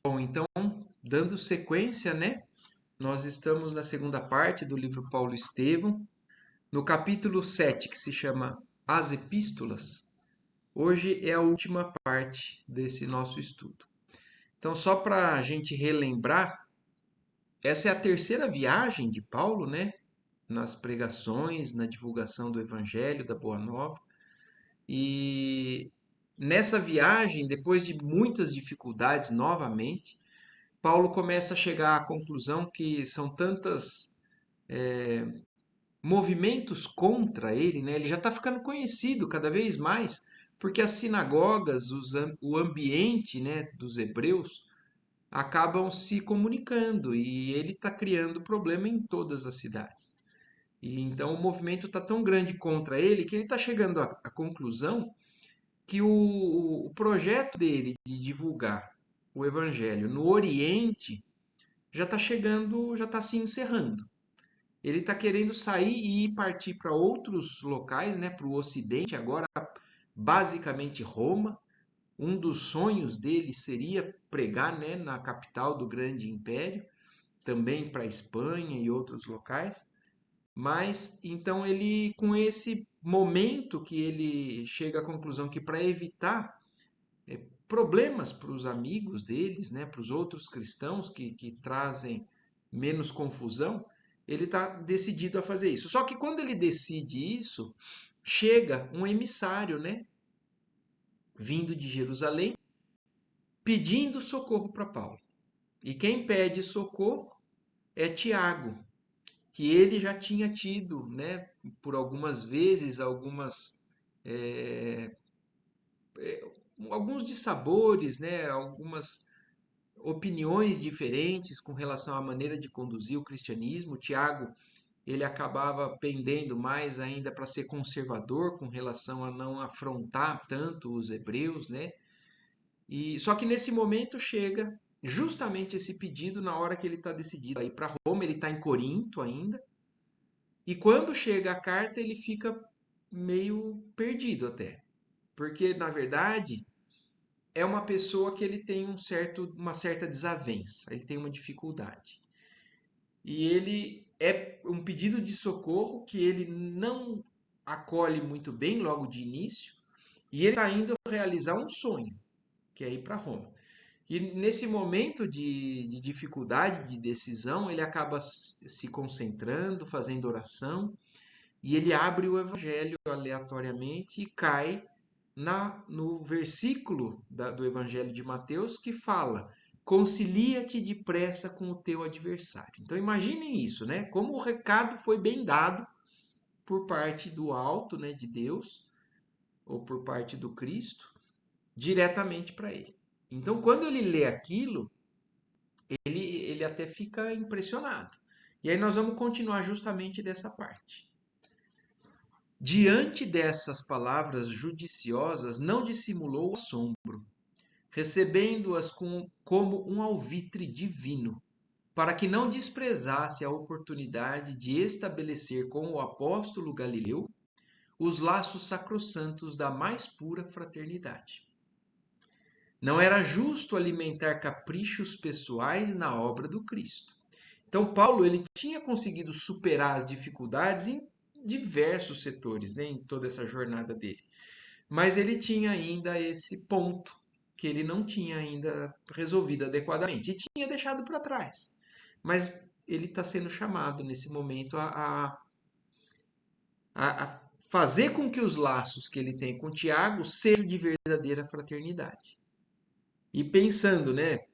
Bom, então, dando sequência, né? Nós estamos na segunda parte do livro Paulo Estevão, no capítulo 7, que se chama As Epístolas. Hoje é a última parte desse nosso estudo. Então, só para a gente relembrar, essa é a terceira viagem de Paulo, né? Nas pregações, na divulgação do Evangelho, da Boa Nova. E nessa viagem, depois de muitas dificuldades novamente, Paulo começa a chegar à conclusão que são tantas movimentos contra ele, né? Ele já está ficando conhecido cada vez mais, porque as sinagogas, o ambiente, né, dos hebreus acabam se comunicando e ele está criando problema em todas as cidades. E então o movimento está tão grande contra ele que ele está chegando à conclusão que o projeto dele de divulgar o evangelho no Oriente já está chegando, já está se encerrando. Ele está querendo sair e partir para outros locais, né, para o Ocidente, agora basicamente Roma. Um dos sonhos dele seria pregar, né, na capital do grande império, também para a Espanha e outros locais. Mas então ele, com esse momento que ele chega à conclusão que para evitar problemas para os amigos deles, né, para os outros cristãos que trazem menos confusão, ele está decidido a fazer isso. Só que quando ele decide isso, chega um emissário, né, vindo de Jerusalém, pedindo socorro para Paulo. E quem pede socorro é Tiago, que ele já tinha tido, né, por algumas vezes, é, alguns dissabores, né, algumas opiniões diferentes com relação à maneira de conduzir o cristianismo. Tiago, ele acabava pendendo mais ainda para ser conservador com relação a não afrontar tanto os hebreus, né? E só que nesse momento chega justamente esse pedido na hora que ele está decidido a ir para Roma. Ele está em Corinto ainda, e quando chega a carta ele fica meio perdido até, porque na verdade é uma pessoa que ele tem uma certa desavença, ele tem uma dificuldade. E ele é um pedido de socorro que ele não acolhe muito bem logo de início, e ele está indo realizar um sonho, que é ir para Roma. E nesse momento de dificuldade, de decisão, ele acaba se concentrando, fazendo oração, e ele abre o evangelho aleatoriamente e cai no versículo do Evangelho de Mateus que fala: concilia-te depressa com o teu adversário. Então imaginem isso, né? Como o recado foi bem dado por parte do alto, né, de Deus, ou por parte do Cristo, diretamente para ele. Então quando ele lê aquilo, ele até fica impressionado. E aí nós vamos continuar justamente dessa parte. Diante dessas palavras judiciosas, não dissimulou o assombro, recebendo-as como um alvitre divino, para que não desprezasse a oportunidade de estabelecer com o apóstolo Galileu os laços sacrossantos da mais pura fraternidade. Não era justo alimentar caprichos pessoais na obra do Cristo. Então Paulo ele tinha conseguido superar as dificuldades em diversos setores, né, em toda essa jornada dele. Mas ele tinha ainda esse ponto que ele não tinha ainda resolvido adequadamente e tinha deixado para trás. Mas ele está sendo chamado nesse momento a fazer com que os laços que ele tem com Tiago sejam de verdadeira fraternidade. E pensando, né?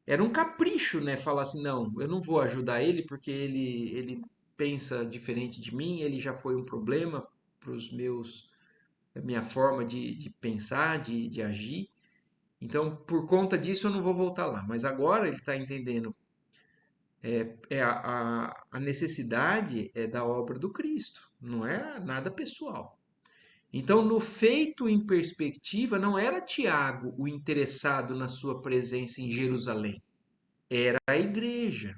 Era um capricho, né? Falar assim, não, eu não vou ajudar ele porque ele pensa diferente de mim, ele já foi um problema para os meus, a minha forma de pensar, de agir. Então, por conta disso, eu não vou voltar lá. Mas agora ele está entendendo a necessidade é da obra do Cristo, não é nada pessoal. Então, no feito em perspectiva, não era Tiago o interessado na sua presença em Jerusalém, era a igreja,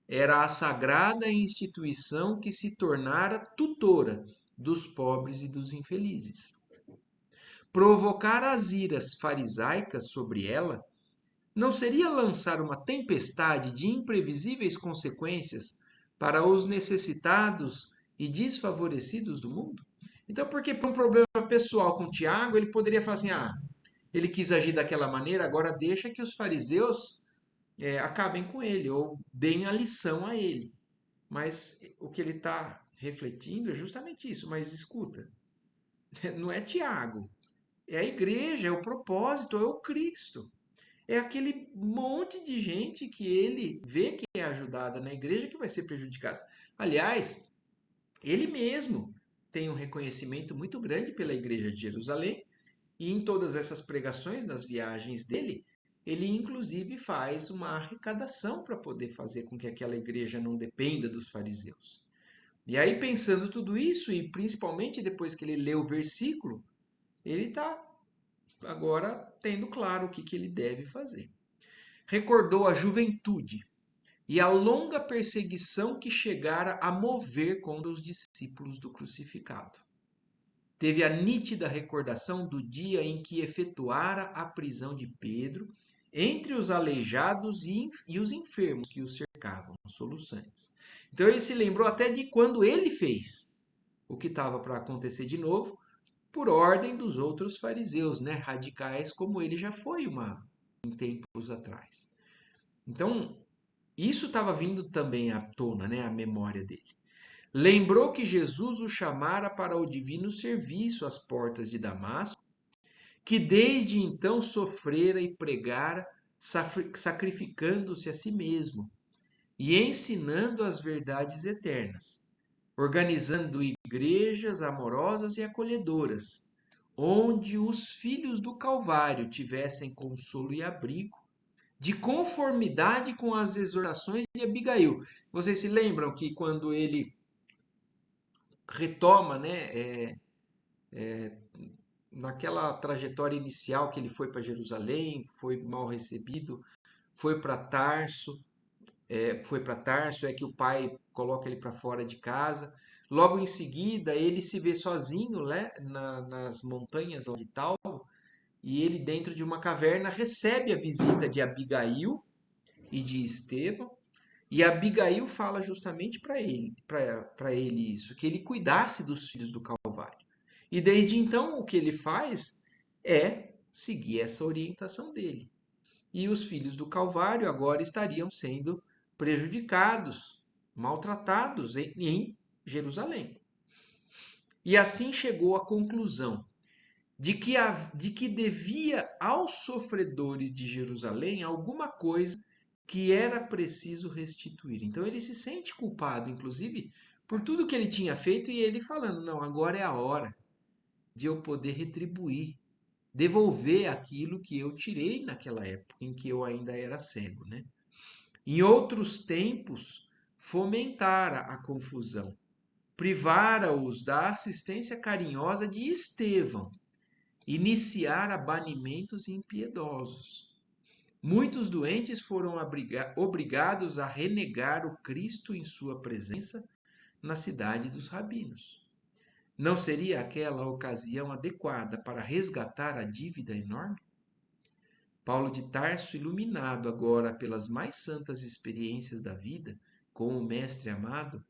era a sagrada instituição que se tornara tutora dos pobres e dos infelizes. Provocar as iras farisaicas sobre ela não seria lançar uma tempestade de imprevisíveis consequências para os necessitados e desfavorecidos do mundo? Então, porque por um problema pessoal com Tiago, ele poderia falar assim: ah, ele quis agir daquela maneira, agora deixa que os fariseus acabem com ele ou deem a lição a ele. Mas o que ele está refletindo é justamente isso. Mas escuta, não é Tiago, é a igreja, é o propósito, é o Cristo. É aquele monte de gente que ele vê que é ajudada na igreja que vai ser prejudicada. Aliás, ele mesmo tem um reconhecimento muito grande pela igreja de Jerusalém, e em todas essas pregações, nas viagens dele, ele inclusive faz uma arrecadação para poder fazer com que aquela igreja não dependa dos fariseus. E aí, pensando tudo isso, e principalmente depois que ele lê o versículo, ele está agora tendo claro o que ele deve fazer. Recordou a juventude e a longa perseguição que chegara a mover contra os discípulos do crucificado. Teve a nítida recordação do dia em que efetuara a prisão de Pedro entre os aleijados e os enfermos que o cercavam, os soluçantes. Então ele se lembrou até de quando ele fez o que estava para acontecer de novo, por ordem dos outros fariseus, né, radicais, como ele já foi em tempos atrás. Então, isso estava vindo também à tona, né, à memória dele. Lembrou que Jesus o chamara para o divino serviço às portas de Damasco, que desde então sofrera e pregara, sacrificando-se a si mesmo e ensinando as verdades eternas, organizando igrejas amorosas e acolhedoras, onde os filhos do Calvário tivessem consolo e abrigo, de conformidade com as exortações de Abigail. Vocês se lembram que quando ele retoma, né, naquela trajetória inicial que ele foi para Jerusalém, foi mal recebido, foi para Tarso, é que o pai coloca ele para fora de casa. Logo em seguida, ele se vê sozinho, né, nas montanhas lá de Tauro, e ele dentro de uma caverna recebe a visita de Abigail e de Estevão. E Abigail fala justamente para ele isso, que ele cuidasse dos filhos do Calvário. E desde então o que ele faz é seguir essa orientação dele. E os filhos do Calvário agora estariam sendo prejudicados, maltratados em Jerusalém. E assim chegou à conclusão de que devia aos sofredores de Jerusalém alguma coisa que era preciso restituir. Então ele se sente culpado, inclusive, por tudo que ele tinha feito e ele falando: não, agora é a hora de eu poder retribuir, devolver aquilo que eu tirei naquela época em que eu ainda era cego, né? Em outros tempos, fomentara a confusão, privara-os da assistência carinhosa de Estevão, iniciara banimentos impiedosos. Muitos doentes foram obrigados a renegar o Cristo em sua presença na cidade dos rabinos. Não seria aquela ocasião adequada para resgatar a dívida enorme? Paulo de Tarso, iluminado agora pelas mais santas experiências da vida, com o Mestre amado,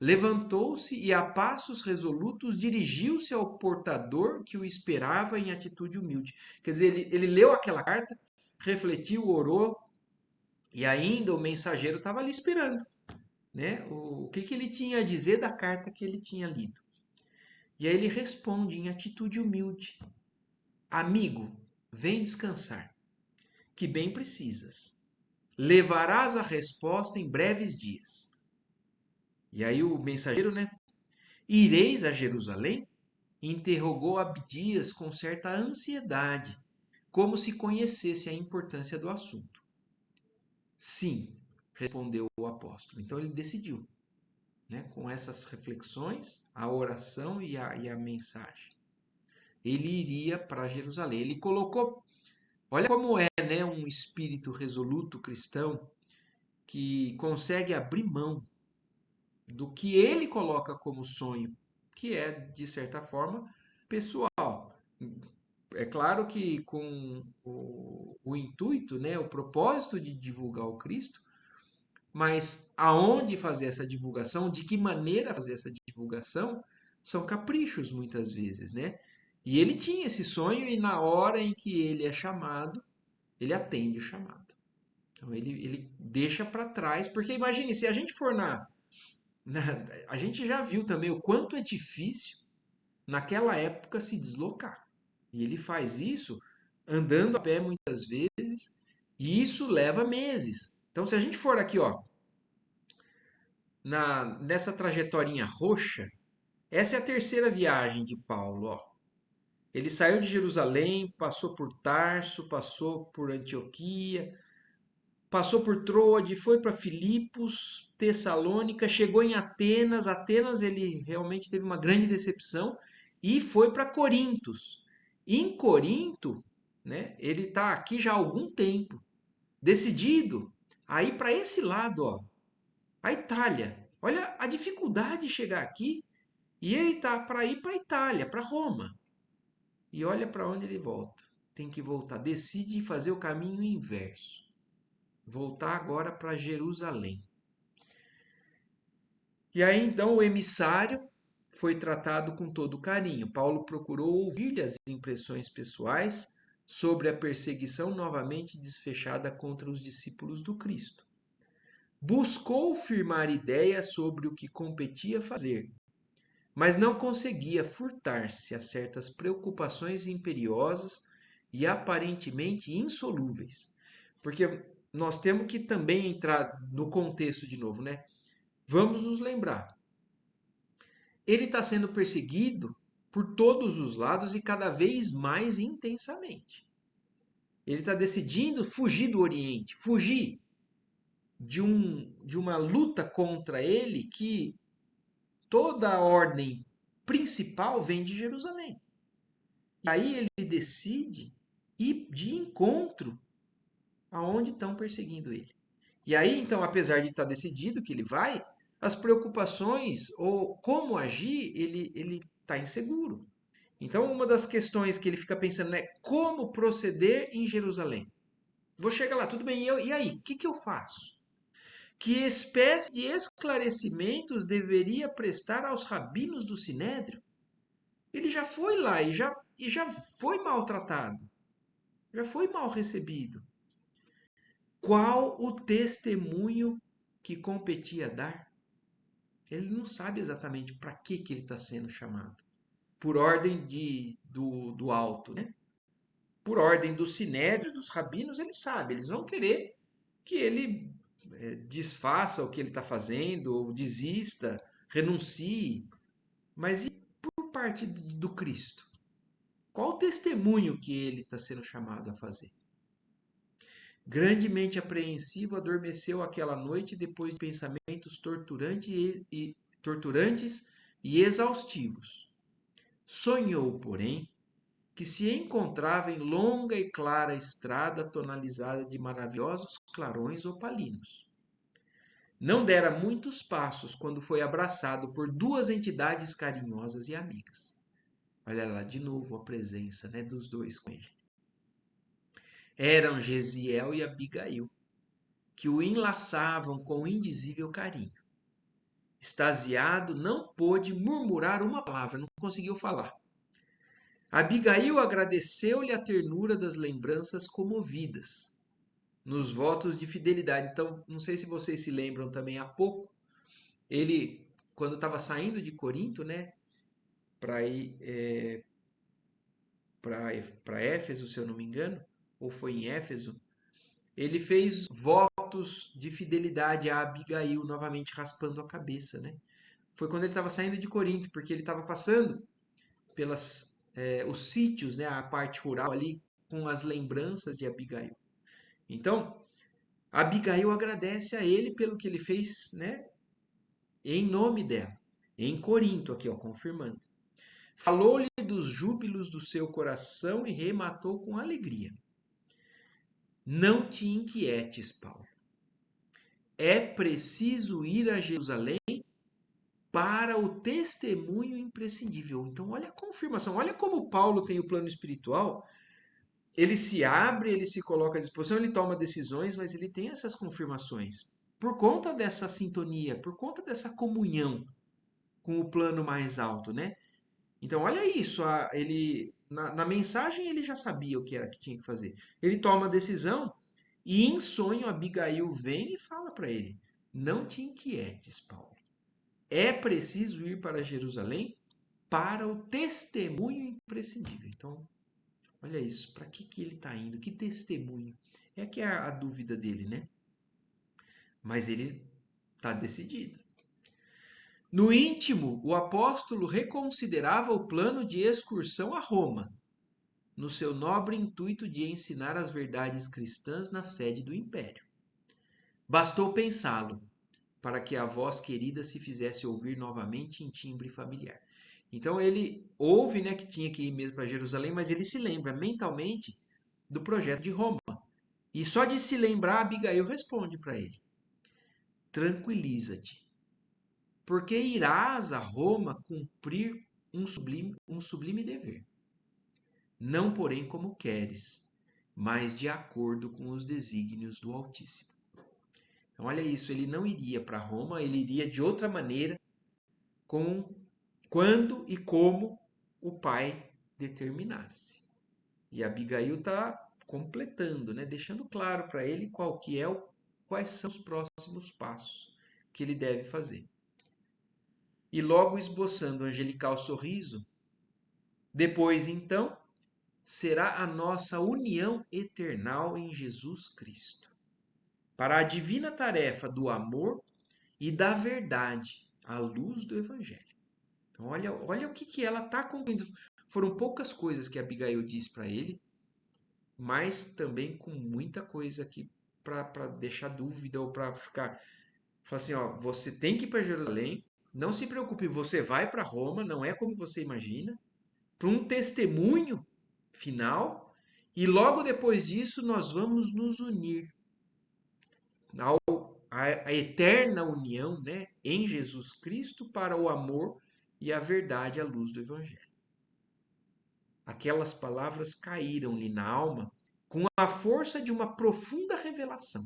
levantou-se e, a passos resolutos, dirigiu-se ao portador que o esperava em atitude humilde. Quer dizer, ele leu aquela carta, refletiu, orou, e ainda o mensageiro estava ali esperando, né? O que ele tinha a dizer da carta que ele tinha lido. E aí ele responde em atitude humilde: amigo, vem descansar, que bem precisas. Levarás a resposta em breves dias. E aí o mensageiro, né? Ireis a Jerusalém? Interrogou Abdias com certa ansiedade, como se conhecesse a importância do assunto. Sim, respondeu o apóstolo. Então ele decidiu, né, com essas reflexões, a oração e a mensagem. Ele iria para Jerusalém. Ele colocou, olha como é, né, um espírito resoluto cristão que consegue abrir mão do que ele coloca como sonho, que é, de certa forma, pessoal. É claro que com o intuito, né, o propósito de divulgar o Cristo, mas aonde fazer essa divulgação, de que maneira fazer essa divulgação, são caprichos muitas vezes, né? E ele tinha esse sonho e na hora em que ele é chamado, ele atende o chamado. Então ele deixa para trás, porque imagine, se a gente for na. A gente já viu também o quanto é difícil naquela época se deslocar. E ele faz isso andando a pé muitas vezes, e isso leva meses. Então, se a gente for aqui, ó, nessa trajetorinha roxa, essa é a terceira viagem de Paulo, ó. Ele saiu de Jerusalém, passou por Tarso, passou por Antioquia, passou por Troade, foi para Filipos, Tessalônica, chegou em Atenas. Atenas ele realmente teve uma grande decepção e foi para Corintos. Em Corinto, né, ele está aqui já há algum tempo, decidido a ir para esse lado, ó, a Itália. Olha a dificuldade de chegar aqui e ele está para ir para a Itália, para Roma. E olha para onde ele volta. Tem que voltar, decide fazer o caminho inverso. Voltar agora para Jerusalém. E aí então o emissário foi tratado com todo carinho. Paulo procurou ouvir as impressões pessoais sobre a perseguição novamente desfechada contra os discípulos do Cristo. Buscou firmar ideias sobre o que competia fazer, mas não conseguia furtar-se a certas preocupações imperiosas e aparentemente insolúveis. Porque nós temos que também entrar no contexto de novo, né? Vamos nos lembrar. Ele está sendo perseguido por todos os lados e cada vez mais intensamente. Ele está decidindo fugir do Oriente, fugir de uma luta contra ele que toda a ordem principal vem de Jerusalém. E aí ele decide ir de encontro aonde estão perseguindo ele. E aí, então, apesar de estar decidido que ele vai, as preocupações ou como agir, ele está inseguro. Então, uma das questões que ele fica pensando é como proceder em Jerusalém. Vou chegar lá, tudo bem, e aí? O que eu faço? Que espécie de esclarecimentos deveria prestar aos rabinos do Sinédrio? Ele já foi lá e já foi maltratado, já foi mal recebido. Qual o testemunho que competia dar? Ele não sabe exatamente para que ele está sendo chamado. Por ordem do alto, né? Por ordem do sinédrio, dos rabinos, ele sabe. Eles vão querer que ele desfaça o que ele está fazendo, ou desista, renuncie. Mas e por parte do Cristo? Qual o testemunho que ele está sendo chamado a fazer? Grandemente apreensivo, adormeceu aquela noite depois de pensamentos torturantes e exaustivos. Sonhou, porém, que se encontrava em longa e clara estrada tonalizada de maravilhosos clarões opalinos. Não dera muitos passos quando foi abraçado por duas entidades carinhosas e amigas. Olha lá de novo a presença, né, dos dois com ele. Eram Gesiel e Abigail, que o enlaçavam com indizível carinho. Extasiado, não pôde murmurar uma palavra, não conseguiu falar. Abigail agradeceu-lhe a ternura das lembranças comovidas, nos votos de fidelidade. Então, não sei se vocês se lembram também, há pouco, ele, quando estava saindo de Corinto, né, para ir para Éfeso, se eu não me engano, ou foi em Éfeso, ele fez votos de fidelidade a Abigail, novamente raspando a cabeça, né? Foi quando ele estava saindo de Corinto, porque ele estava passando pelas os sítios, né, a parte rural ali, com as lembranças de Abigail. Então, Abigail agradece a ele pelo que ele fez, né, em nome dela, em Corinto, aqui, ó, confirmando. Falou-lhe dos júbilos do seu coração e rematou com alegria. Não te inquietes, Paulo. É preciso ir a Jerusalém para o testemunho imprescindível. Então, olha a confirmação, olha como Paulo tem o plano espiritual. ele se abre, ele se coloca à disposição, ele toma decisões, mas ele tem essas confirmações. Por conta dessa sintonia, por conta dessa comunhão com o plano mais alto, né? Então, olha isso, ele na mensagem ele já sabia o que era que tinha que fazer. Ele toma a decisão e em sonho Abigail vem e fala para ele: Não te inquietes, Paulo. É preciso ir para Jerusalém para o testemunho imprescindível. Então, olha isso, para que ele está indo? Que testemunho? É que é a dúvida dele, né? Mas ele está decidido. No íntimo, o apóstolo reconsiderava o plano de excursão a Roma, no seu nobre intuito de ensinar as verdades cristãs na sede do império. Bastou pensá-lo para que a voz querida se fizesse ouvir novamente em timbre familiar. Então ele ouve, né, que tinha que ir mesmo para Jerusalém, mas ele se lembra mentalmente do projeto de Roma. E só de se lembrar, Abigail responde para ele: Tranquiliza-te, porque irás a Roma cumprir um sublime dever. Não, porém, como queres, mas de acordo com os desígnios do Altíssimo. Então, olha isso, ele não iria para Roma, ele iria de outra maneira, com quando e como o pai determinasse. E Abigail está completando, né? Deixando claro para ele quais são os próximos passos que ele deve fazer. E logo esboçando um angelical sorriso, depois então será a nossa união eternal em Jesus Cristo, para a divina tarefa do amor e da verdade, à luz do Evangelho. Então, olha o que ela está concluindo. Foram poucas coisas que Abigail disse para ele, mas também com muita coisa aqui para deixar dúvida ou para ficar. Fala assim, ó, você tem que ir para Jerusalém, não se preocupe, você vai para Roma, não é como você imagina, para um testemunho final, e logo depois disso nós vamos nos unir a eterna união, né, em Jesus Cristo para o amor e a verdade à luz do Evangelho. Aquelas palavras caíram-lhe na alma com a força de uma profunda revelação.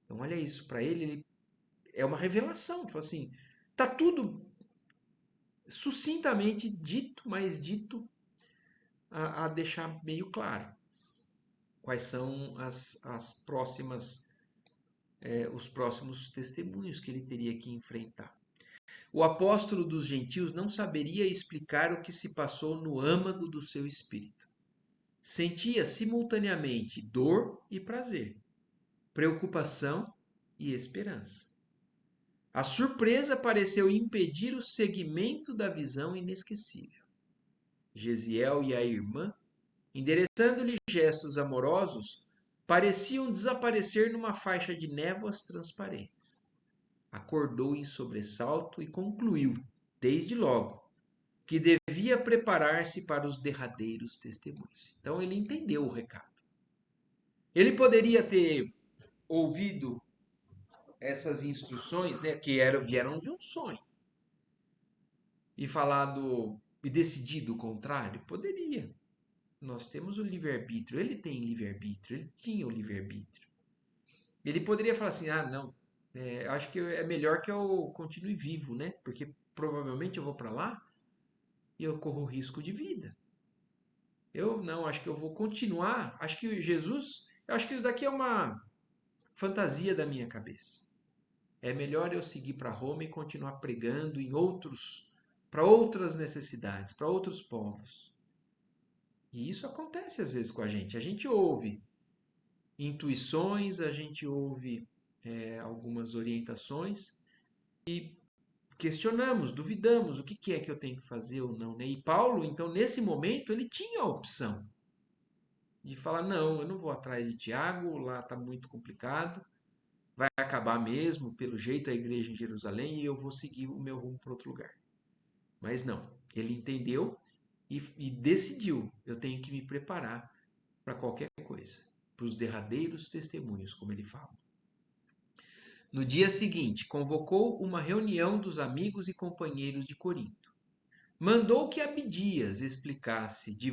Então, olha isso, para ele é uma revelação. Tipo assim, tá tudo sucintamente dito, mas dito a deixar meio claro quais são as próximas, os próximos testemunhos que ele teria que enfrentar. O apóstolo dos gentios não saberia explicar o que se passou no âmago do seu espírito. Sentia simultaneamente dor e prazer, preocupação e esperança. A surpresa pareceu impedir o seguimento da visão inesquecível. Gesiel e a irmã, endereçando-lhe gestos amorosos, pareciam desaparecer numa faixa de névoas transparentes. Acordou em sobressalto e concluiu, desde logo, que devia preparar-se para os derradeiros testemunhos. Então ele entendeu o recado. Ele poderia ter ouvido essas instruções, né, vieram de um sonho, e falado e decidido o contrário? Poderia. Nós temos o livre-arbítrio, ele tem livre-arbítrio, ele tinha o livre-arbítrio. Ele poderia falar assim: ah, não, acho que é melhor que eu continue vivo, né? Porque provavelmente eu vou para lá e eu corro risco de vida. Eu não, acho que eu vou continuar. Acho que Jesus, eu acho que isso daqui é uma fantasia da minha cabeça. É melhor eu seguir para Roma e continuar pregando para outras necessidades, para outros povos. E isso acontece às vezes com a gente. A gente ouve intuições, a gente ouve algumas orientações e questionamos, duvidamos o que é que eu tenho que fazer ou não, né? E Paulo, então, nesse momento, ele tinha a opção de falar: não, eu não vou atrás de Tiago, lá está muito complicado, vai acabar mesmo, pelo jeito, a igreja em Jerusalém, e eu vou seguir o meu rumo para outro lugar. Mas não, ele entendeu e decidiu: eu tenho que me preparar para qualquer coisa, para os derradeiros testemunhos, como ele fala. No dia seguinte, convocou uma reunião dos amigos e companheiros de Corinto. Mandou que Abidias explicasse de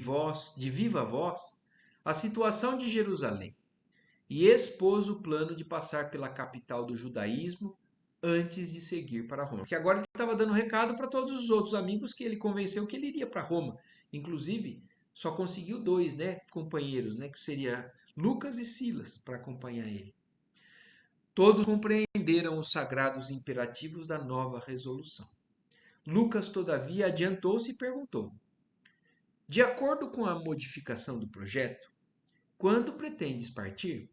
viva voz a situação de Jerusalém e expôs o plano de passar pela capital do judaísmo antes de seguir para Roma. Porque agora ele estava dando recado para todos os outros amigos que ele convenceu que ele iria para Roma. Inclusive, só conseguiu dois, né, companheiros, né, que seria Lucas e Silas para acompanhar ele. Todos compreenderam os sagrados imperativos da nova resolução. Lucas, todavia, adiantou-se e perguntou: de acordo com a modificação do projeto, quando pretendes partir?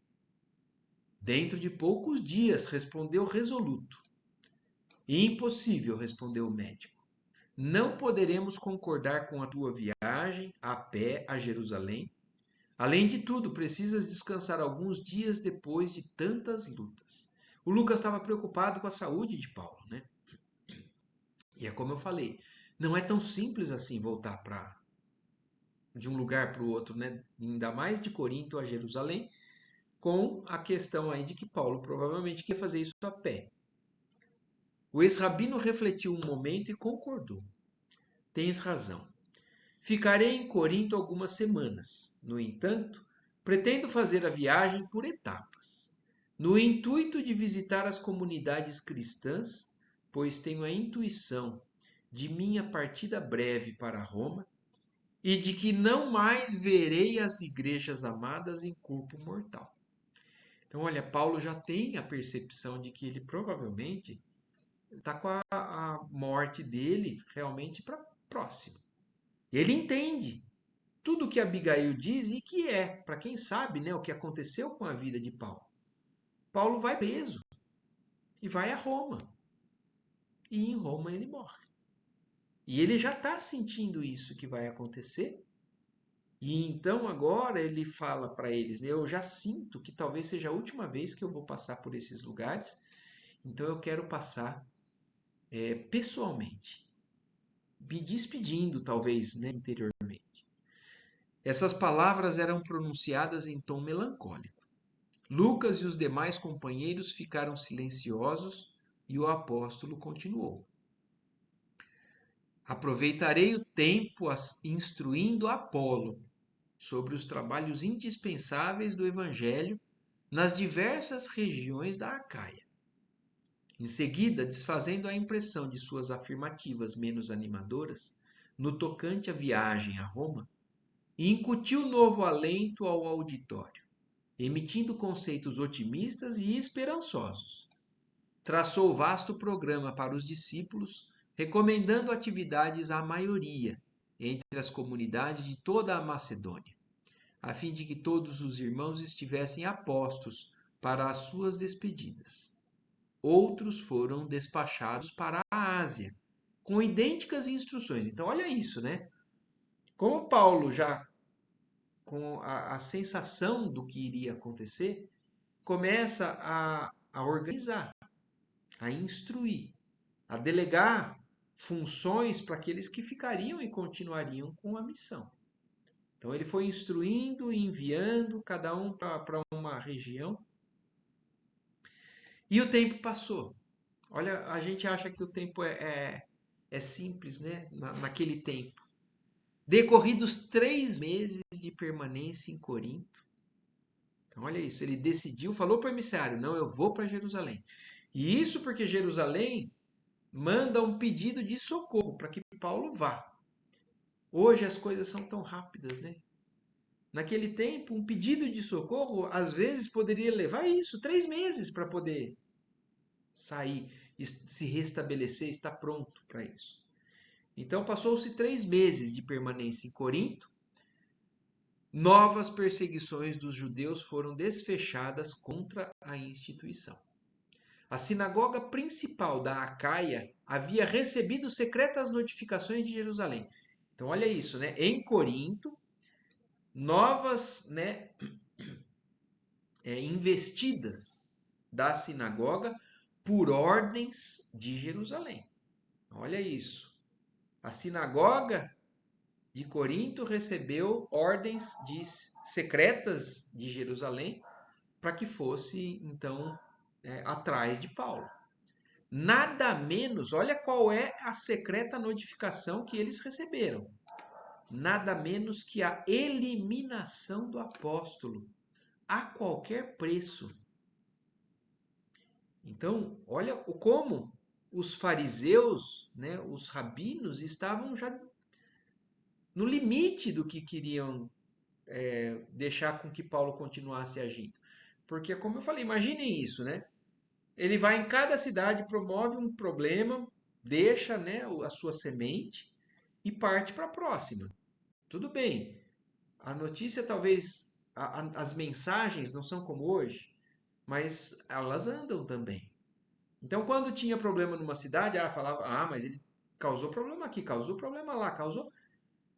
Dentro de poucos dias, respondeu resoluto. Impossível, respondeu o médico. Não poderemos concordar com a tua viagem a pé a Jerusalém. Além de tudo, precisas descansar alguns dias depois de tantas lutas. O Lucas estava preocupado com a saúde de Paulo, né? E é como eu falei, não é tão simples assim voltar para de um lugar para o outro, né? Ainda mais de Corinto a Jerusalém, com a questão aí de que Paulo provavelmente quer fazer isso a pé. O ex-rabino refletiu um momento e concordou. Tens razão. Ficarei em Corinto algumas semanas. No entanto, pretendo fazer a viagem por etapas, no intuito de visitar as comunidades cristãs, pois tenho a intuição de minha partida breve para Roma e de que não mais verei as igrejas amadas em corpo mortal. Então, olha, Paulo já tem a percepção de que ele provavelmente está com a morte dele realmente para próximo. Ele entende tudo o que Abigail diz e que é, para quem sabe, né, o que aconteceu com a vida de Paulo. Paulo vai preso e vai a Roma. E em Roma ele morre. E ele já está sentindo isso que vai acontecer. E então agora ele fala para eles, né, eu já sinto que talvez seja a última vez que eu vou passar por esses lugares. Então eu quero passar pessoalmente, me despedindo talvez, né, interiormente. Essas palavras eram pronunciadas em tom melancólico. Lucas e os demais companheiros ficaram silenciosos e o apóstolo continuou. Aproveitarei o tempo instruindo Apolo sobre os trabalhos indispensáveis do Evangelho nas diversas regiões da Acaia. Em seguida, desfazendo a impressão de suas afirmativas menos animadoras, no tocante à viagem a Roma, incutiu novo alento ao auditório, emitindo conceitos otimistas e esperançosos. Traçou vasto programa para os discípulos, recomendando atividades à maioria entre as comunidades de toda a Macedônia, a fim de que todos os irmãos estivessem apostos para as suas despedidas. Outros foram despachados para a Ásia, com idênticas instruções. Então, olha isso, né? Como Paulo já com a sensação do que iria acontecer, começa a organizar, a instruir, a delegar funções para aqueles que ficariam e continuariam com a missão. Então ele foi instruindo e enviando cada um para uma região. E o tempo passou. Olha, a gente acha que o tempo é simples, né? Naquele tempo. Decorridos 3 meses de permanência em Corinto. Então, olha isso. Ele decidiu, falou para o emissário: não, eu vou para Jerusalém. E isso porque Jerusalém manda um pedido de socorro para que Paulo vá. Hoje as coisas são tão rápidas, né? Naquele tempo, um pedido de socorro às vezes poderia levar isso, 3 meses para poder sair, se restabelecer, estar pronto para isso. Então passou-se 3 meses de permanência em Corinto. Novas perseguições dos judeus foram desfechadas contra a instituição. A sinagoga principal da Acaia havia recebido secretas notificações de Jerusalém. Então, olha isso, né? Em Corinto, novas, né, investidas da sinagoga por ordens de Jerusalém. Olha isso. A sinagoga de Corinto recebeu ordens secretas de Jerusalém para que fosse, então, atrás de Paulo. Nada menos, olha qual é a secreta notificação que eles receberam. nada menos que a eliminação do apóstolo, a qualquer preço. Então, olha como os fariseus, né, os rabinos, estavam já no limite do que queriam deixar com que Paulo continuasse agindo. Porque, como eu falei, imaginem isso, né? Ele vai em cada cidade, promove um problema, deixa, né, a sua semente e parte para a próxima. Tudo bem. A notícia talvez, as mensagens não são como hoje, mas elas andam também. Então, quando tinha problema numa cidade, falava, mas ele causou problema aqui, causou problema lá, causou.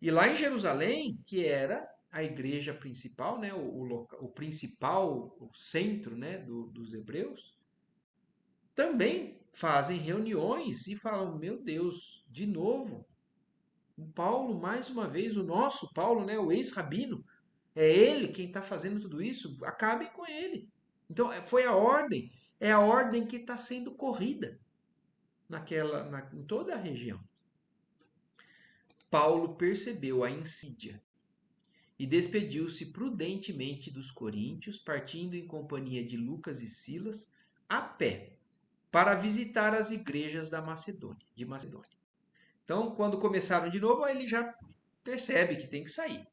E lá em Jerusalém, que era a igreja principal, né, o principal o centro, né, dos hebreus, também fazem reuniões e falam: meu Deus, de novo, o Paulo, mais uma vez, o nosso Paulo, né, o ex-rabino, é ele quem está fazendo tudo isso, acabem com ele. Então, foi a ordem, é a ordem que está sendo corrida em toda a região. Paulo percebeu a insídia e despediu-se prudentemente dos coríntios, partindo em companhia de Lucas e Silas, a pé, para visitar as igrejas de Macedônia. Então, quando começaram de novo, ele já percebe que tem que sair.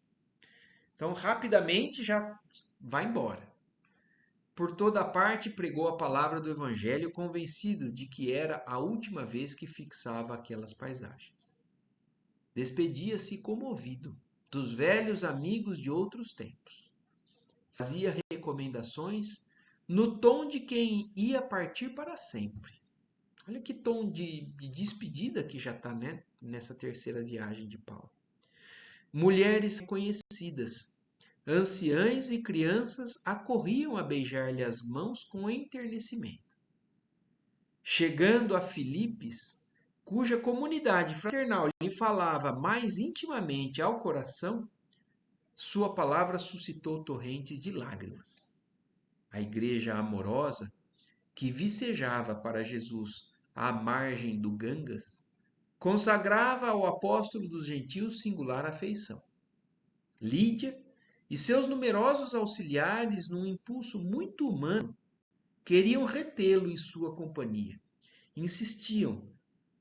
Então, rapidamente já vai embora. Por toda parte pregou a palavra do evangelho, convencido de que era a última vez que fixava aquelas paisagens. Despedia-se comovido dos velhos amigos de outros tempos. Fazia recomendações no tom de quem ia partir para sempre. Olha que tom de despedida que já está, né, nessa terceira viagem de Paulo. Mulheres conhecidas, anciães e crianças acorriam a beijar-lhe as mãos com enternecimento. Chegando a Filipos, cuja comunidade fraternal lhe falava mais intimamente ao coração, sua palavra suscitou torrentes de lágrimas. A igreja amorosa, que vicejava para Jesus à margem do Gangas, consagrava ao apóstolo dos gentios singular afeição. Lídia e seus numerosos auxiliares, num impulso muito humano, queriam retê-lo em sua companhia. Insistiam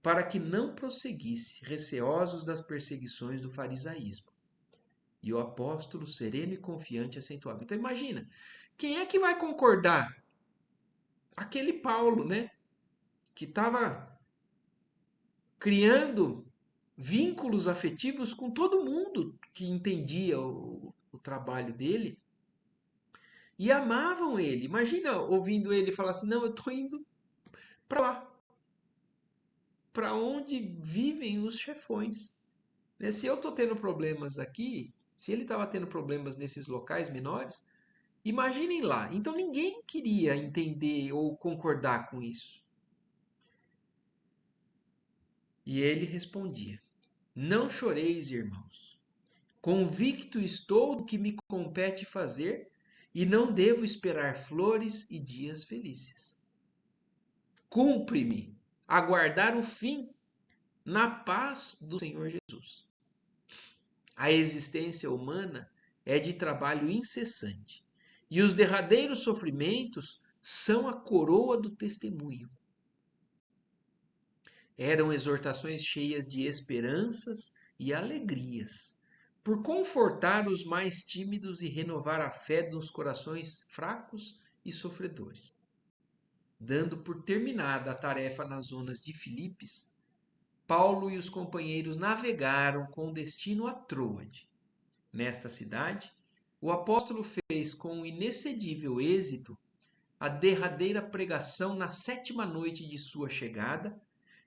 para que não prosseguisse, receosos das perseguições do farisaísmo. E o apóstolo, sereno e confiante, acentuava. Então imagina, quem é que vai concordar? Aquele Paulo, né? Que estava criando vínculos afetivos com todo mundo que entendia o trabalho dele e amavam ele. Imagina ouvindo ele falar assim: não, eu estou indo para lá, para onde vivem os chefões. Né? Se eu estou tendo problemas aqui, se ele estava tendo problemas nesses locais menores, imaginem lá. Então ninguém queria entender ou concordar com isso. E ele respondia: não choreis, irmãos. Convicto estou do que me compete fazer e não devo esperar flores e dias felizes. Cumpre-me aguardar o fim na paz do Senhor Jesus. A existência humana é de trabalho incessante e os derradeiros sofrimentos são a coroa do testemunho. Eram exortações cheias de esperanças e alegrias, por confortar os mais tímidos e renovar a fé dos corações fracos e sofredores. Dando por terminada a tarefa nas zonas de Filipos, Paulo e os companheiros navegaram com destino a Troade. Nesta cidade, o apóstolo fez com inexcedível êxito a derradeira pregação na 7ª noite de sua chegada,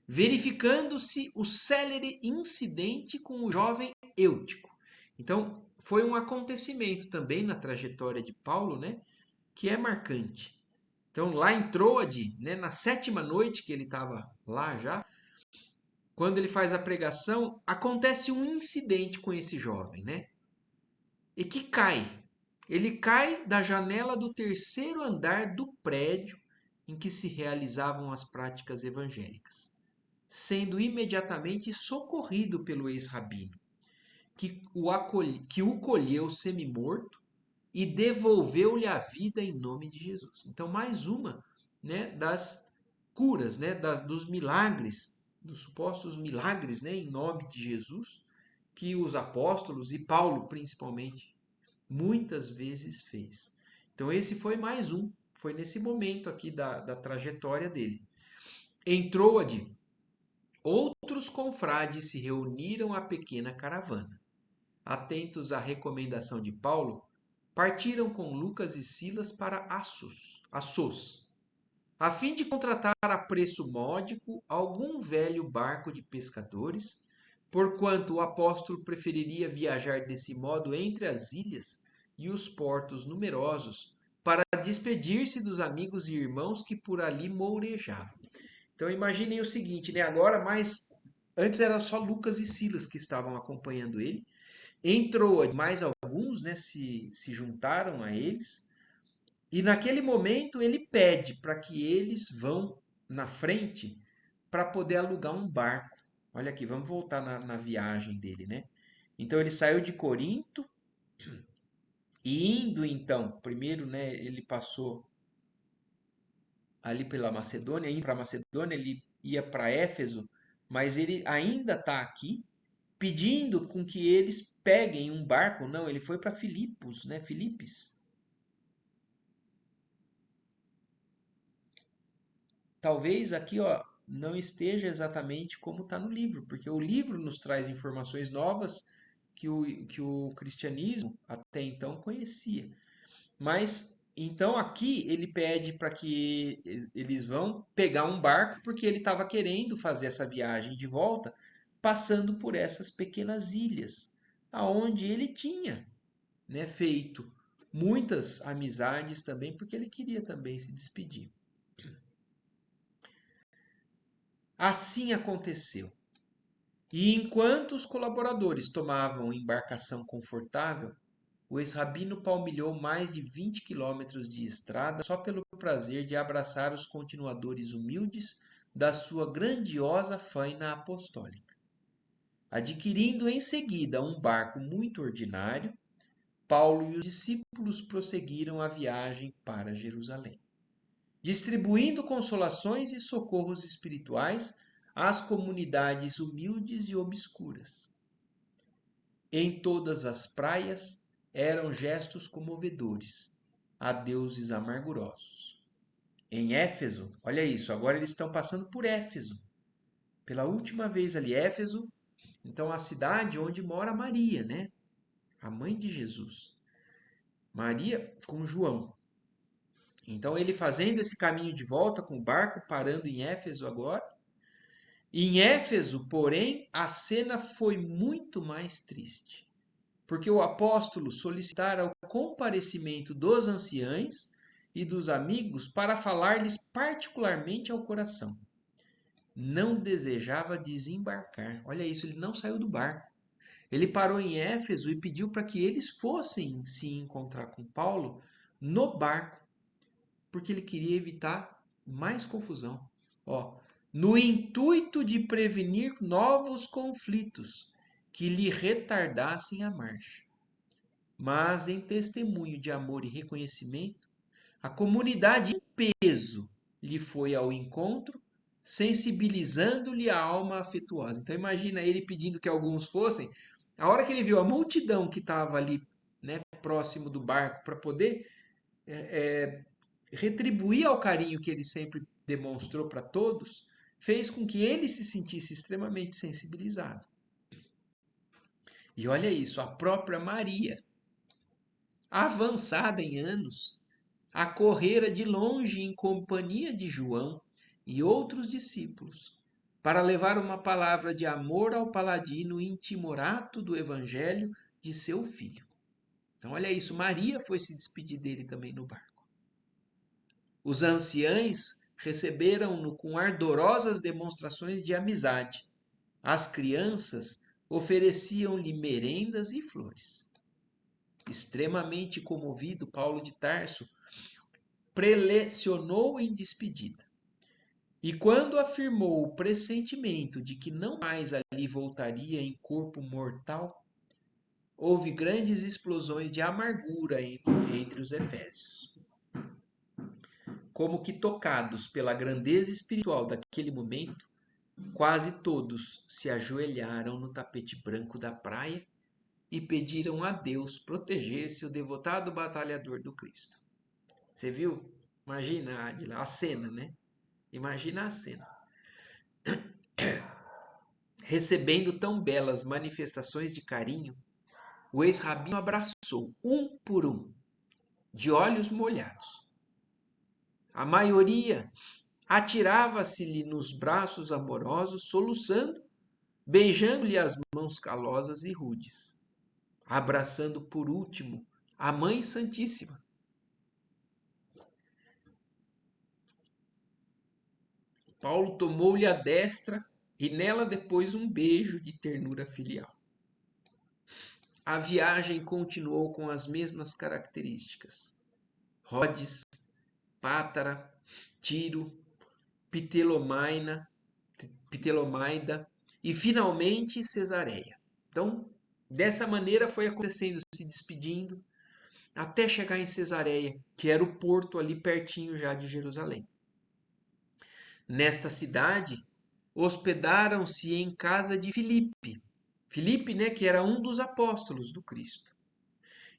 verificando-se o célere incidente com o jovem Eutico. Então, foi um acontecimento também na trajetória de Paulo, né, que é marcante. Então, lá em Troade, né, na 7ª noite que ele estava lá já, quando ele faz a pregação, acontece um incidente com esse jovem, né? E que cai. Ele cai da janela do 3º andar do prédio em que se realizavam as práticas evangélicas, sendo imediatamente socorrido pelo ex-rabino, que o colheu semi-morto e devolveu-lhe a vida em nome de Jesus. Então, mais uma, né, das curas, né, dos milagres, dos supostos milagres, né, em nome de Jesus, que os apóstolos e Paulo principalmente muitas vezes fez. Então, esse foi mais um, foi nesse momento aqui da trajetória dele. Em Troade, outros confrades se reuniram à pequena caravana. Atentos à recomendação de Paulo, partiram com Lucas e Silas para Assos, a fim de contratar a preço módico algum velho barco de pescadores, porquanto o apóstolo preferiria viajar desse modo entre as ilhas e os portos numerosos para despedir-se dos amigos e irmãos que por ali mourejavam. Então imaginem o seguinte, né? Agora, mas antes era só Lucas e Silas que estavam acompanhando ele. Entrou mais alguns, né? Se juntaram a eles. E naquele momento ele pede para que eles vão na frente para poder alugar um barco. Olha aqui, vamos voltar na viagem dele, né? Então ele saiu de Corinto e indo então, primeiro, né, ele passou ali pela Macedônia, indo para Macedônia, ele ia para Éfeso, mas ele ainda está aqui pedindo com que eles peguem um barco. Não, ele foi para Filipos, né? Filipes. Talvez aqui, ó, não esteja exatamente como está no livro, porque o livro nos traz informações novas que o cristianismo até então conhecia. Mas então aqui ele pede para que eles vão pegar um barco, porque ele estava querendo fazer essa viagem de volta, passando por essas pequenas ilhas, aonde ele tinha, né, feito muitas amizades também, porque ele queria também se despedir. Assim aconteceu. E enquanto os colaboradores tomavam embarcação confortável, o ex-rabino palmilhou mais de 20 quilômetros de estrada só pelo prazer de abraçar os continuadores humildes da sua grandiosa faina apostólica. Adquirindo em seguida um barco muito ordinário, Paulo e os discípulos prosseguiram a viagem para Jerusalém, distribuindo consolações e socorros espirituais às comunidades humildes e obscuras. Em todas as praias eram gestos comovedores a deuses amargurosos. Em Éfeso, olha isso, agora eles estão passando por Éfeso. Pela última vez ali, Éfeso, então a cidade onde mora Maria, né? A mãe de Jesus. Maria com João. Então ele fazendo esse caminho de volta com o barco, parando em Éfeso agora. Em Éfeso, porém, a cena foi muito mais triste, porque o apóstolo solicitara o comparecimento dos anciães e dos amigos para falar-lhes particularmente ao coração. Não desejava desembarcar. Olha isso, ele não saiu do barco. Ele parou em Éfeso e pediu para que eles fossem se encontrar com Paulo no barco, porque ele queria evitar mais confusão. Ó, no intuito de prevenir novos conflitos que lhe retardassem a marcha. Mas, em testemunho de amor e reconhecimento, a comunidade em peso lhe foi ao encontro, sensibilizando-lhe a alma afetuosa. Então, imagina ele pedindo que alguns fossem. A hora que ele viu a multidão que estava ali, né, próximo do barco, para poder retribuir ao carinho que ele sempre demonstrou para todos, fez com que ele se sentisse extremamente sensibilizado. E olha isso, a própria Maria, avançada em anos, acorrera de longe em companhia de João e outros discípulos, para levar uma palavra de amor ao paladino intimorato do evangelho de seu filho. Então, olha isso, Maria foi se despedir dele também no barco. Os anciães receberam-no com ardorosas demonstrações de amizade. As crianças ofereciam-lhe merendas e flores. Extremamente comovido, Paulo de Tarso prelecionou em despedida. E quando afirmou o pressentimento de que não mais ali voltaria em corpo mortal, houve grandes explosões de amargura entre os efésios. Como que tocados pela grandeza espiritual daquele momento, quase todos se ajoelharam no tapete branco da praia e pediram a Deus protegesse o devotado batalhador do Cristo. Você viu? Imagina, Adila, a cena, né? Imagina a cena. Recebendo tão belas manifestações de carinho, o ex-rabino abraçou, um por um, de olhos molhados. A maioria atirava-se-lhe nos braços amorosos, soluçando, beijando-lhe as mãos calosas e rudes, abraçando por último a Mãe Santíssima. Paulo tomou-lhe a destra e nela depois um beijo de ternura filial. A viagem continuou com as mesmas características. Rhodes, Pátara, Tiro, Ptolomaida e finalmente Cesareia. Então, dessa maneira foi acontecendo, se despedindo, até chegar em Cesareia, que era o porto ali pertinho já de Jerusalém. Nesta cidade, hospedaram-se em casa de Filipe. Filipe, né, que era um dos apóstolos do Cristo,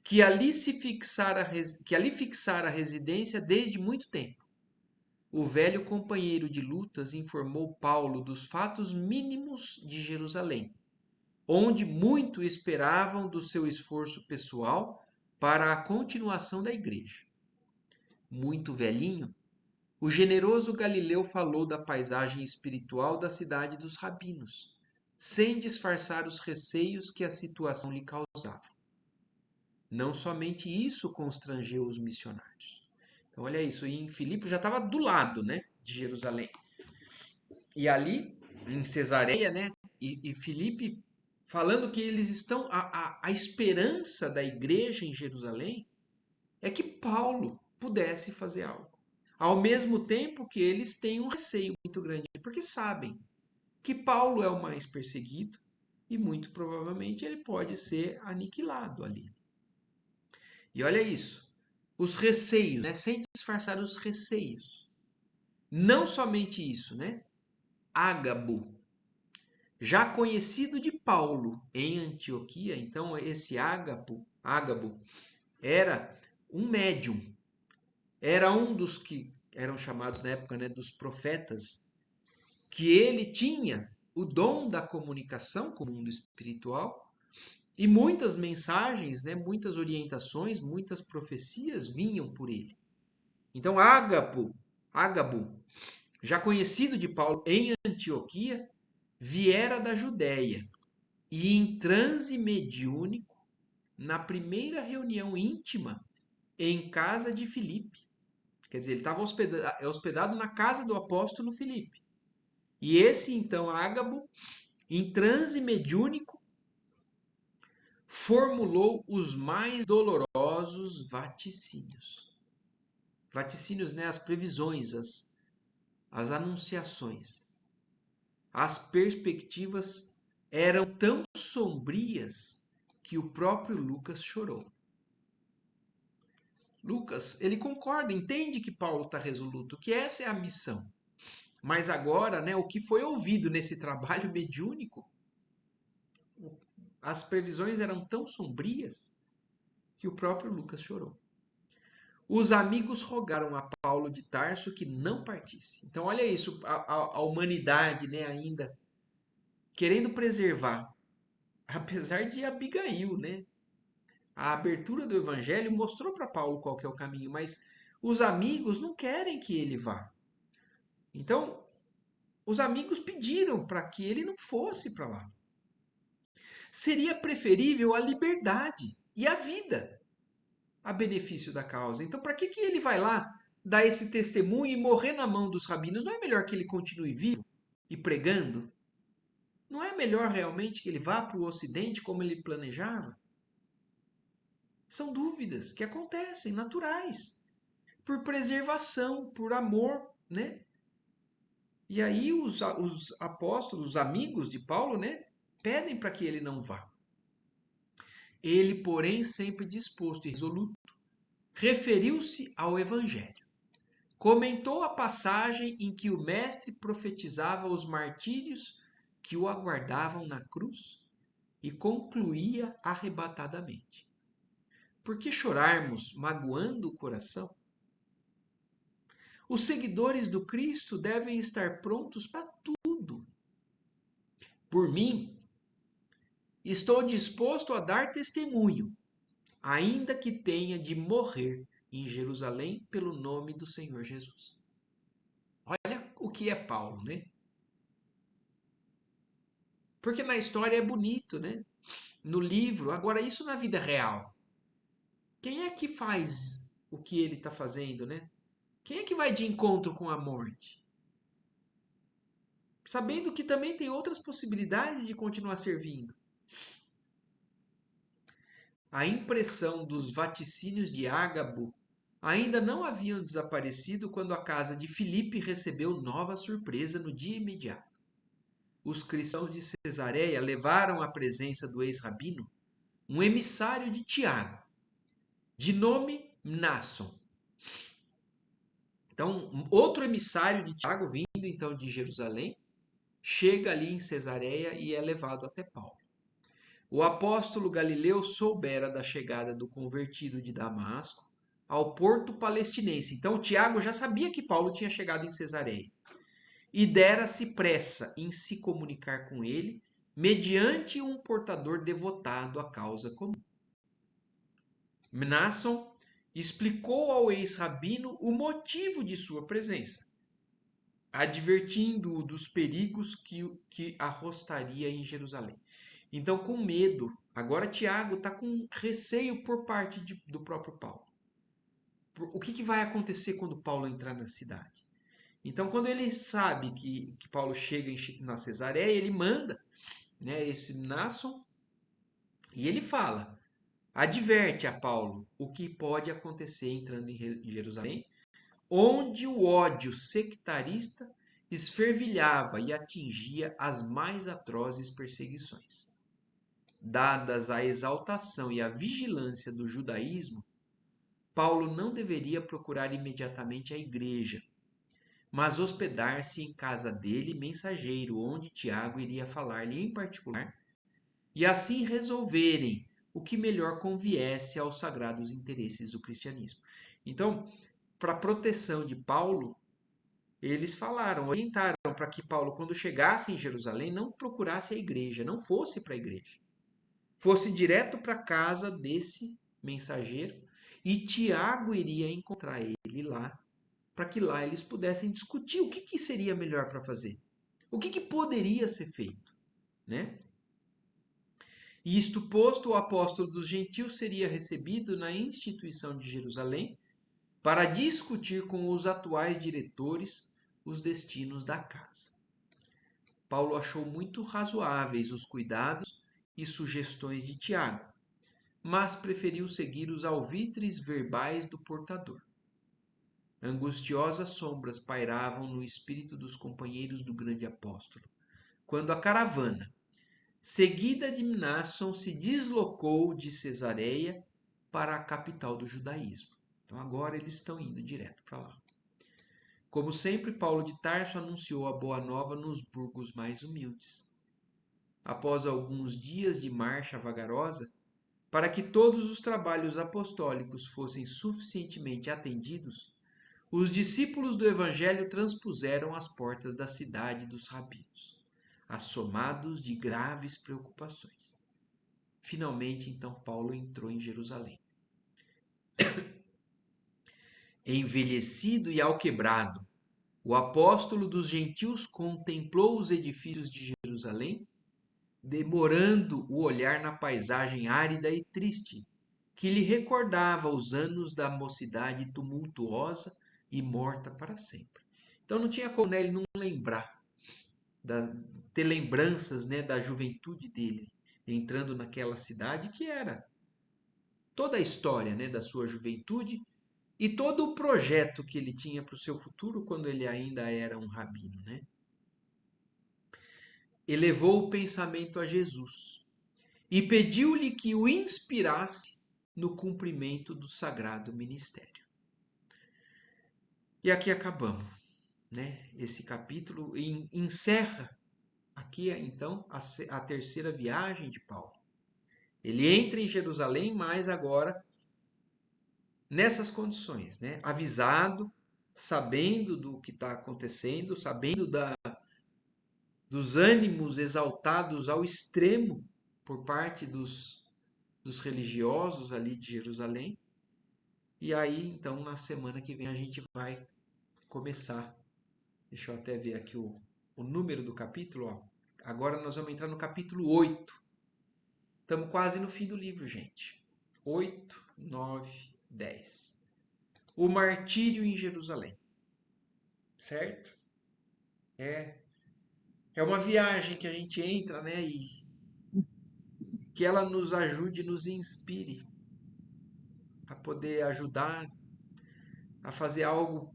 que ali fixara a residência desde muito tempo. O velho companheiro de lutas informou Paulo dos fatos mínimos de Jerusalém, onde muito esperavam do seu esforço pessoal para a continuação da igreja. Muito velhinho, o generoso Galileu falou da paisagem espiritual da cidade dos rabinos, sem disfarçar os receios que a situação lhe causava. Não somente isso constrangeu os missionários. Então, olha isso, em Filipe já estava do lado, né, de Jerusalém. E ali, em Cesareia, né, e Filipe falando que eles estão, a esperança da igreja em Jerusalém é que Paulo pudesse fazer algo. Ao mesmo tempo que eles têm um receio muito grande, porque sabem que Paulo é o mais perseguido e muito provavelmente ele pode ser aniquilado ali. E olha isso, os receios, né? Sem disfarçar os receios. Não somente isso, né? Ágabo, já conhecido de Paulo em Antioquia, então esse Ágabo era um médium, era um dos que eram chamados na época, né, dos profetas, que ele tinha o dom da comunicação com o mundo espiritual e muitas mensagens, né, muitas orientações, muitas profecias vinham por ele. Então Ágabo, já conhecido de Paulo em Antioquia, viera da Judéia e em transe mediúnico, na primeira reunião íntima em casa de Filipe. Quer dizer, ele estava hospedado na casa do apóstolo Filipe. E esse, então, Ágabo, em transe mediúnico, formulou os mais dolorosos vaticínios. Vaticínios, né? As previsões, as anunciações. As perspectivas eram tão sombrias que o próprio Lucas chorou. Lucas, ele concorda, entende que Paulo está resoluto, que essa é a missão. Mas agora, né, o que foi ouvido nesse trabalho mediúnico, as previsões eram tão sombrias que o próprio Lucas chorou. Os amigos rogaram a Paulo de Tarso que não partisse. Então, olha isso, a humanidade, né, ainda querendo preservar, apesar de Abigail, né, a abertura do evangelho mostrou para Paulo qual que é o caminho, mas os amigos não querem que ele vá. Então, os amigos pediram para que ele não fosse para lá. Seria preferível a liberdade e a vida a benefício da causa. Então, para que ele vai lá dar esse testemunho e morrer na mão dos rabinos? Não é melhor que ele continue vivo e pregando? Não é melhor realmente que ele vá para o Ocidente como ele planejava? São dúvidas que acontecem, naturais, por preservação, por amor, né? E aí os apóstolos, os amigos de Paulo, né, pedem para que ele não vá. Ele, porém, sempre disposto e resoluto, referiu-se ao Evangelho. Comentou a passagem em que o Mestre profetizava os martírios que o aguardavam na cruz e concluía arrebatadamente: por que chorarmos magoando o coração? Os seguidores do Cristo devem estar prontos para tudo. Por mim, estou disposto a dar testemunho, ainda que tenha de morrer em Jerusalém pelo nome do Senhor Jesus. Olha o que é Paulo, né? Porque na história é bonito, né? No livro, agora isso na vida real. Quem é que faz o que ele está fazendo, né? Quem é que vai de encontro com a morte? Sabendo que também tem outras possibilidades de continuar servindo. A impressão dos vaticínios de Ágabo ainda não haviam desaparecido quando a casa de Filipe recebeu nova surpresa no dia imediato. Os cristãos de Cesareia levaram à presença do ex-rabino um emissário de Tiago, de nome Mnasson. Então, outro emissário de Tiago, vindo então de Jerusalém, chega ali em Cesareia e é levado até Paulo. O apóstolo Galileu soubera da chegada do convertido de Damasco ao porto palestinense. Então, Tiago já sabia que Paulo tinha chegado em Cesareia e dera-se pressa em se comunicar com ele, mediante um portador devotado à causa comum. Mnasson explicou ao ex-rabino o motivo de sua presença, advertindo-o dos perigos que arrostaria em Jerusalém. Então, com medo, agora Tiago está com receio por parte do próprio Paulo. O que vai acontecer quando Paulo entrar na cidade? Então, quando ele sabe que Paulo chega na Cesareia, ele manda, né, esse Mnasson e ele fala, adverte a Paulo o que pode acontecer entrando em Jerusalém, onde o ódio sectarista esfervilhava e atingia as mais atrozes perseguições. Dadas a exaltação e a vigilância do judaísmo, Paulo não deveria procurar imediatamente a igreja, mas hospedar-se em casa dele, mensageiro, onde Tiago iria falar-lhe em particular, e assim resolverem o que melhor conviesse aos sagrados interesses do cristianismo. Então, para proteção de Paulo, eles falaram, orientaram para que Paulo, quando chegasse em Jerusalém, não procurasse a igreja, não fosse para a igreja. Fosse direto para a casa desse mensageiro e Tiago iria encontrar ele lá, para que lá eles pudessem discutir o que seria melhor para fazer. O que poderia ser feito, né? E isto posto, o apóstolo dos gentios seria recebido na instituição de Jerusalém para discutir com os atuais diretores os destinos da casa. Paulo achou muito razoáveis os cuidados e sugestões de Tiago, mas preferiu seguir os alvitres verbais do portador. Angustiosas sombras pairavam no espírito dos companheiros do grande apóstolo, quando a caravana, seguida de Mnasson, se deslocou de Cesareia para a capital do judaísmo. Então agora eles estão indo direto para lá. Como sempre, Paulo de Tarso anunciou a boa nova nos burgos mais humildes. Após alguns dias de marcha vagarosa, para que todos os trabalhos apostólicos fossem suficientemente atendidos, os discípulos do Evangelho transpuseram as portas da cidade dos rabinos, assomados de graves preocupações. Finalmente, então, Paulo entrou em Jerusalém. Envelhecido e alquebrado, o apóstolo dos gentios contemplou os edifícios de Jerusalém, demorando o olhar na paisagem árida e triste, que lhe recordava os anos da mocidade tumultuosa e morta para sempre. Então não tinha como, né, ele não lembrar, ter lembranças, né, da juventude dele, entrando naquela cidade que era toda a história, né, da sua juventude e todo o projeto que ele tinha para o seu futuro quando ele ainda era um rabino, né? Elevou o pensamento a Jesus e pediu-lhe que o inspirasse no cumprimento do sagrado ministério. E aqui acabamos, né? Esse capítulo encerra aqui então a terceira viagem de Paulo. Ele entra em Jerusalém, mas agora nessas condições, né? Avisado, sabendo do que está acontecendo, sabendo dos ânimos exaltados ao extremo por parte dos religiosos ali de Jerusalém. E aí, então, na semana que vem a gente vai começar. Deixa eu até ver aqui o número do capítulo. Ó. Agora nós vamos entrar no capítulo 8. Estamos quase no fim do livro, gente. 8, 9, 10. O martírio em Jerusalém. Certo? É uma viagem que a gente entra, né? E que ela nos ajude, nos inspire a poder ajudar a fazer algo,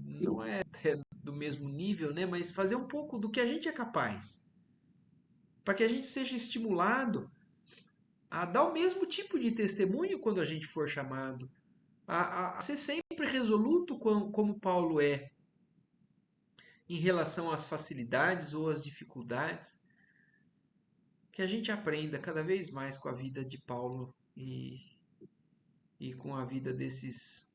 não é do mesmo nível, né? Mas fazer um pouco do que a gente é capaz. Para que a gente seja estimulado a dar o mesmo tipo de testemunho quando a gente for chamado. A ser sempre resoluto como Paulo é em relação às facilidades ou às dificuldades. Que a gente aprenda cada vez mais com a vida de Paulo e com a vida desses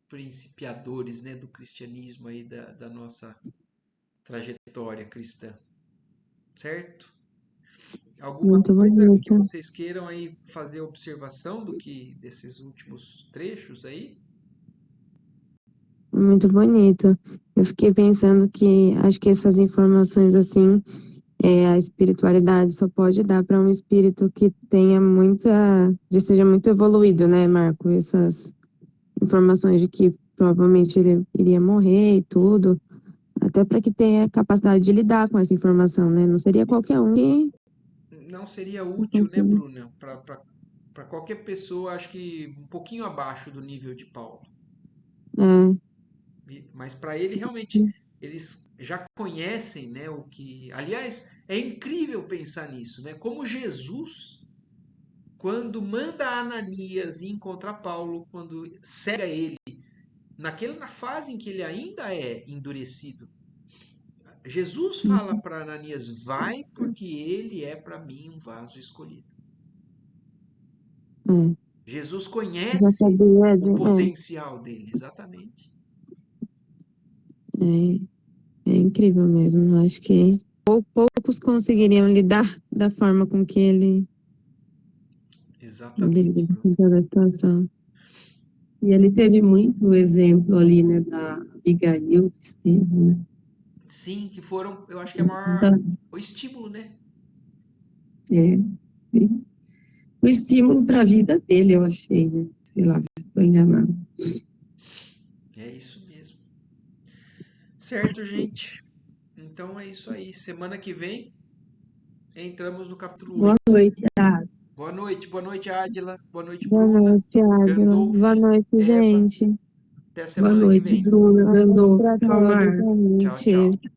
principiadores, né, do cristianismo aí da nossa trajetória cristã, certo? Alguma Muito coisa que bonito. vocês queiram aí fazer observação do que desses últimos trechos aí? Muito bonito. Eu fiquei pensando que acho que essas informações assim, a espiritualidade só pode dar para um espírito que tenha já seja muito evoluído, né, Marco? Essas informações de que provavelmente ele iria morrer e tudo, até para que tenha capacidade de lidar com essa informação, né? Não seria qualquer um que Não seria útil, né, Bruna, para qualquer pessoa, acho que um pouquinho abaixo do nível de Paulo. é, Mas para ele realmente eles já conhecem, né, o que. Aliás, é incrível pensar nisso, né? Como Jesus, quando manda Ananias ir encontrar Paulo, quando cega ele, na fase em que ele ainda é endurecido, Jesus fala para Ananias: vai, porque ele é para mim um vaso escolhido. é, Jesus já conhece sabia o potencial dele, exatamente. é incrível mesmo. Eu acho que poucos conseguiriam lidar da forma com que ele Exatamente, lida Bruno. com toda a situação. E ele teve muito exemplo ali, né, da Abigail, que esteve, né? Sim, que foram, eu acho que é a maior, Da, o estímulo, né? é, o estímulo para a vida dele, eu achei, né? Sei lá, se estou enganado. É isso mesmo. Certo, gente? Então é isso aí. Semana que vem entramos no capítulo Boa 8. noite, Boa noite, Ádila. Boa noite, Boa Bruna. noite, Águila. Gandolf, Boa noite, Eva. gente. Até a boa semana que noite, vem. Bruna, Boa noite Gandolfo, para tchau, todos, Marcos. Tchau, tchau. gente.